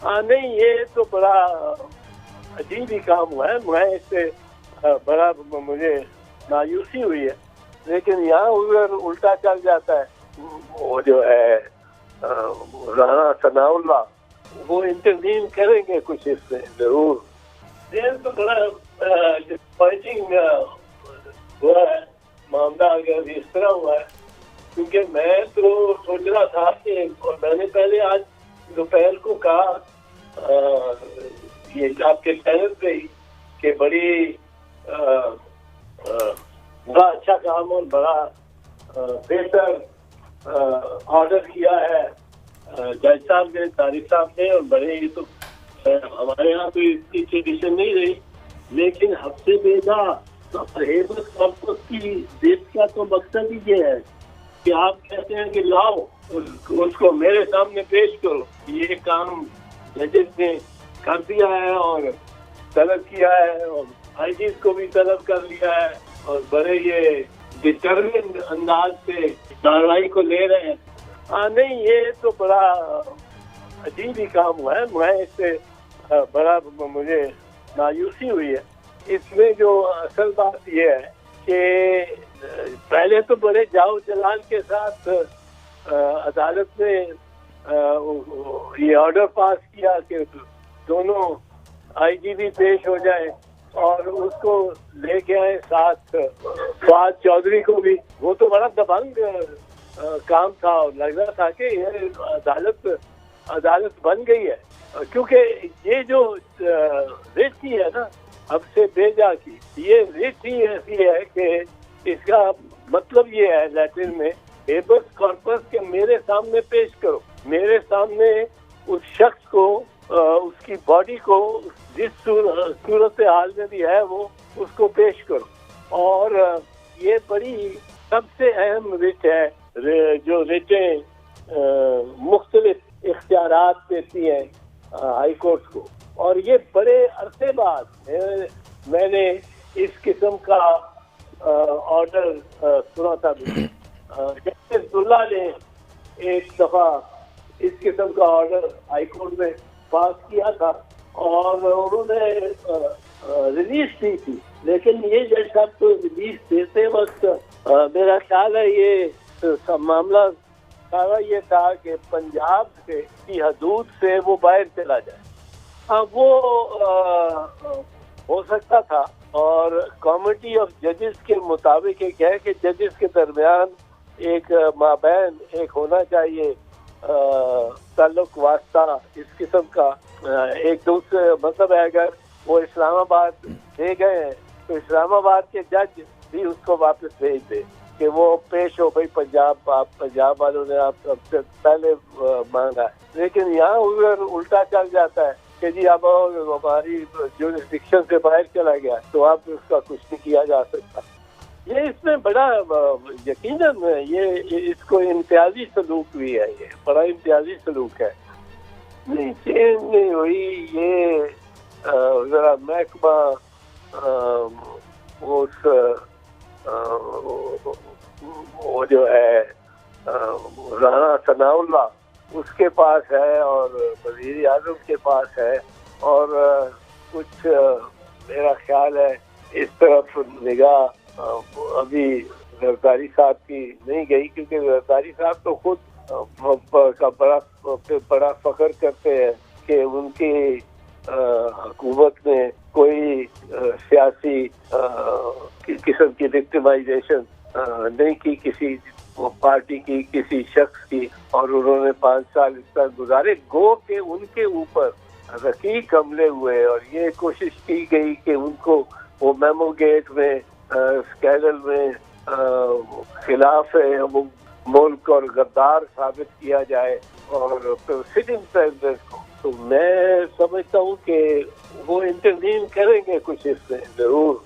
नहीं, ये तो बड़ा अजीब ही काम हुआ है। मैं इससे बड़ा मुझे मायूसी हुई है, लेकिन यहाँ उधर उल्टा चल जाता है। वो जो है राणा सनाउल्लाह, वो इंटरवीन करेंगे कुछ इसमें जरूर। ये तो बड़ा डिसअपॉइंटिंग हुआ है मामला अगर इस तरह हुआ है, क्योंकि मैं तो सोच रहा था कि मैंने पहले आज दोपहर को कहा ये आपके चैनल पे ही कि बड़ा अच्छा काम और बड़ा बेहतर ऑर्डर किया है जज साहब ने, तारिक साहब ने, और बड़े ये तो हमारे यहाँ तो इतनी ट्रेडिशन नहीं रही, लेकिन हफ्ते बेजा तो हेबत कॉर्पस की देश का तो मकसद ही ये है कि आप कहते हैं कि लाओ उसको मेरे सामने पेश करो। ये काम जजेस ने कर दिया है और तलब किया है, और आईजी को भी तलब कर लिया है, और बड़े ये डिटर्मिन अंदाज से कार्रवाई को ले रहे हैं। नहीं, ये तो बड़ा अजीब ही काम हुआ है। मैं इससे बड़ा मुझे मायूसी हुई है। इसमें जो असल बात ये है कि पहले तो बड़े जाओ जलाल के साथ अदालत ने ये ऑर्डर पास किया कि दोनों आईजी भी पेश हो जाए, और उसको लेके आए साथ फवाद चौधरी को भी। वो तो बड़ा दबंग काम था, और लग रहा था कि ये अदालत बन गई है, क्योंकि ये जो रिट ही है ना अब से बेजा की, ये रिट ही ऐसी है कि इसका मतलब ये है लैटिन में हेबस कॉर्पस के मेरे सामने पेश करो, मेरे सामने उस शख्स को उसकी बॉडी को जिस सूरत हाल में भी है वो उसको पेश करो। और ये बड़ी सबसे अहम रिट है जो रिटें मुख्तलिफ इख्तियारात देती हैं हाई कोर्ट को, और ये बड़े अरसे बाद मैंने इस किस्म का ऑर्डर सुना था। जस्टिस दुल्ला ने एक दफा इस किस्म का ऑर्डर हाई कोर्ट में पास किया था, और उन्होंने रिलीज दी थी, लेकिन ये जज साहब तो रिलीज देते वक्त मेरा ख्याल है ये मामला सारा ये था कि पंजाब से की हदूद से वो बाहर चला जाए। हाँ, वो हो सकता था, और कमेटी ऑफ जजेस के मुताबिक एक है कि जजेस के दरमियान एक माबैन एक होना चाहिए ताल्लुक वास्ता इस किस्म का, एक दूसरे मतलब है अगर वो इस्लामाबाद ले गए हैं तो इस्लामाबाद के जज भी उसको वापस भेज दे कि वो पेश हो भाई पंजाब, आप पंजाब वालों ने आप सबसे पहले मांगा है। लेकिन यहाँ उधर उल्टा चल जाता है कि जी अब हमारी जुरिस्डिक्शन से बाहर चला गया तो अब उसका कुछ नहीं किया जा सकता। ये इसमें बड़ा यकीनन ये इसको इम्तियाजी सलूक भी है, ये बड़ा इम्तियाजी सलूक है। नहीं, चेंज नहीं हुई, ये जरा महकमा वो जो है राणा सनाउल्लाह उसके पास है और वज़ीर आज़म के पास है, और कुछ मेरा ख्याल है इस तरफ निगाह अभी ज़रदारी साहब की नहीं गई, क्योंकि ज़रदारी साहब तो खुद का बड़ा फख्र करते हैं कि उनकी हुकूमत ने कोई सियासी किस्म की विक्टिमाइजेशन नहीं की किसी पार्टी की, किसी शख्स की, और उन्होंने 5 साल इस तरह गुजारे गो के उनके ऊपर रकीक हमले हुए, और ये कोशिश की गई कि उनको वो मेमो गेट में स्कैंडल में खिलाफ है वो मुल्क और गद्दार साबित किया जाए, और सिटिंग प्रेसिडेंट को। तो मैं समझता हूँ कि वो इंटरवीन करेंगे कुछ इसमें जरूर।